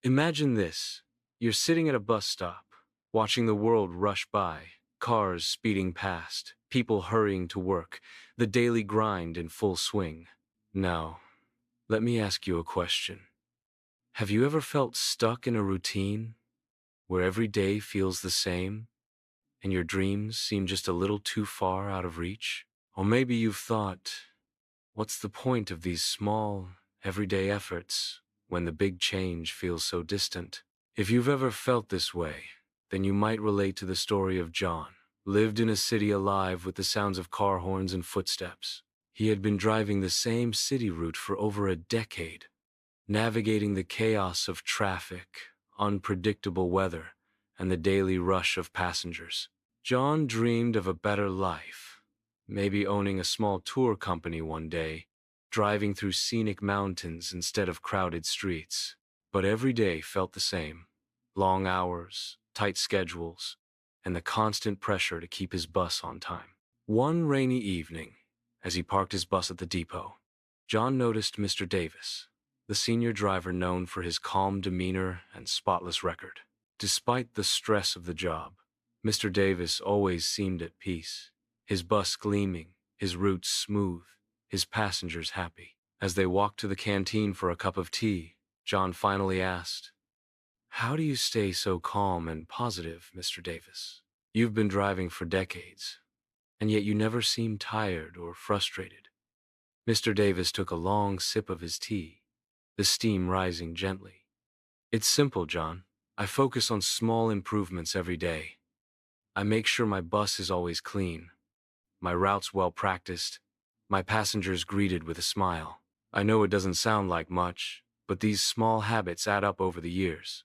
Imagine this. You're sitting at a bus stop, watching the world rush by, cars speeding past, people hurrying to work, the daily grind in full swing. Now, let me ask you a question. Have you ever felt stuck in a routine where every day feels the same and your dreams seem just a little too far out of reach? Or maybe you've thought, what's the point of these small, everyday efforts when the big change feels so distant? If you've ever felt this way, then you might relate to the story of John. Lived in a city alive with the sounds of car horns and footsteps. He had been driving the same city route for over a decade, navigating the chaos of traffic, unpredictable weather, and the daily rush of passengers. John dreamed of a better life, maybe owning a small tour company one day, driving through scenic mountains instead of crowded streets. But every day felt the same. Long hours, tight schedules, and the constant pressure to keep his bus on time. One rainy evening, as he parked his bus at the depot, John noticed Mr. Davis, the senior driver known for his calm demeanor and spotless record. Despite the stress of the job, Mr. Davis always seemed at peace, his bus gleaming, his route smooth, his passengers happy. As they walked to the canteen for a cup of tea, John finally asked, "How do you stay so calm and positive, Mr. Davis? You've been driving for decades, and yet you never seem tired or frustrated." Mr. Davis took a long sip of his tea, the steam rising gently. "It's simple, John. I focus on small improvements every day. I make sure my bus is always clean, my routes well practiced, my passengers greeted with a smile. I know it doesn't sound like much, but these small habits add up over the years."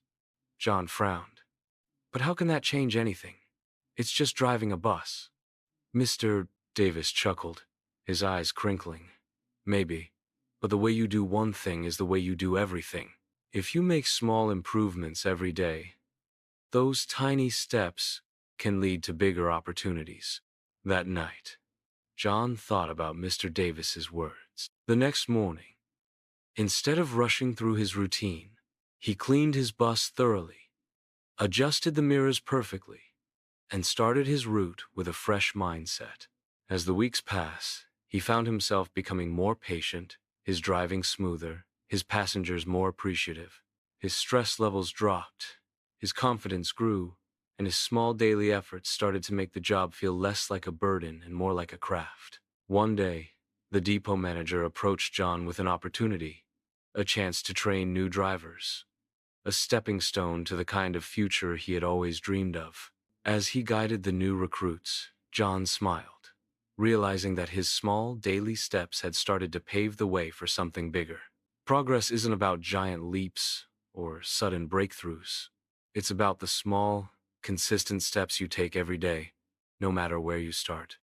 John frowned. "But how can that change anything? It's just driving a bus." Mr. Davis chuckled, his eyes crinkling. "Maybe, but the way you do one thing is the way you do everything. If you make small improvements every day, those tiny steps can lead to bigger opportunities." That night, John thought about Mr. Davis's words. The next morning, instead of rushing through his routine, he cleaned his bus thoroughly, adjusted the mirrors perfectly, and started his route with a fresh mindset. As the weeks passed, he found himself becoming more patient, his driving smoother, his passengers more appreciative. His stress levels dropped, his confidence grew, and his small daily efforts started to make the job feel less like a burden and more like a craft. One day, the depot manager approached John with an opportunity, a chance to train new drivers, a stepping stone to the kind of future he had always dreamed of. As he guided the new recruits, John smiled, realizing that his small daily steps had started to pave the way for something bigger. Progress isn't about giant leaps or sudden breakthroughs. It's about the small, consistent steps you take every day, no matter where you start.